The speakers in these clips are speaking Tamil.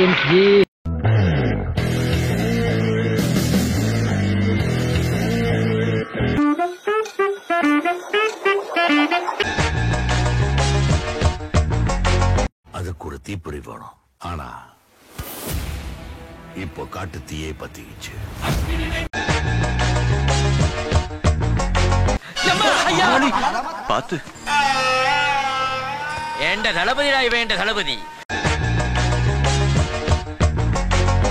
எம்ஜி. அதுக்கு ஒரு தீப்பொறி வேணும். ஆனா இப்போ காட்டு தீயை பத்திக்கிச்சு. பாத்து ஏண்ட தளபதிடா இவன் தளபதி.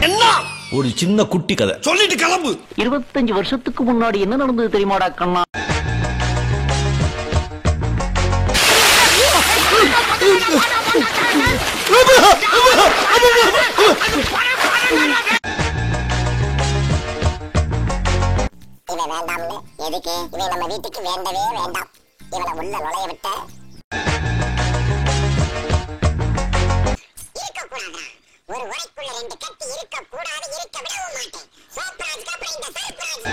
என்ன ஒரு சின்ன குட்டி கதை சொல்லிட்டு கிளம்பு. 25 வருஷத்துக்கு முன்னாடி என்ன நடந்தது தெரியுமாடா கண்ணா? இவன் வேண்டாம்னு எதுக்கு? இவன் நம்ம வீட்டுக்கு வேண்டவே வேண்டாம். இவனை உள்ள நுழைய விட்ட இருக்கக்கூடாதா? ஒரு உரைக்குள்ள 2 கட்டி இருக்கக்கூடாது, இருக்க விடவும் மாட்டேன். சோப்ராஜ்க்கு அப்புறம் இந்த சர்ப்ராஜ்.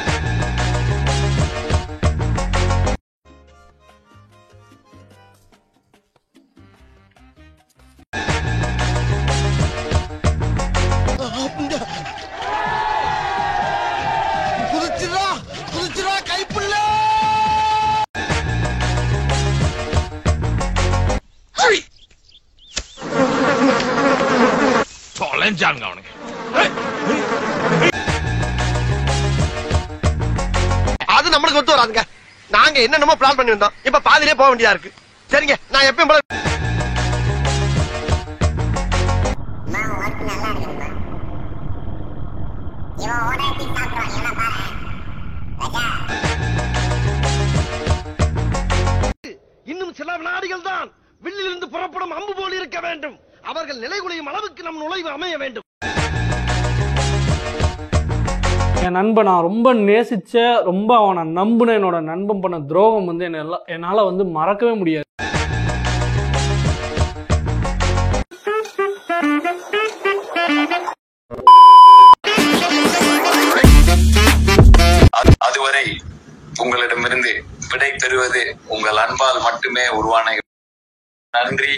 குதிச்சுடா கைப்புள்ள. தொலைஞ்சாங்க அவனுக்கு. அது நம்மளுக்கு ஒத்து வராதுங்க. நாங்க என்னென்னமோ பிளான் பண்ணி வந்தோம். இப்ப பாதிலே போக வேண்டியதா இருக்கு. சரிங்க, நான் எப்பயும் போல நல்லா இருக்குமா? இவன் ஓடாட்டி சாப்பிடுவான். என்ன பாரு ராஜா. இன்னும் சில வினாடிகள் தான். வில்லிலிருந்து புறப்படும் அம்பு போல் இருக்க வேண்டும். அவர்கள் நிலைகுலையும் அளவுக்கு நம் நுழைவு அமைய வேண்டும். என் நண்பன் நான் ரொம்ப நேசிச்ச, ரொம்ப அவனை நம்புன என்னோட நண்பன் பண்ண துரோகம் வந்து என்னால வந்து மறக்கவே முடியாது. அதுவரை உங்களிடமிருந்து விடை பெறுவது உங்கள் அன்பால் மட்டுமே உருவான. நன்றி.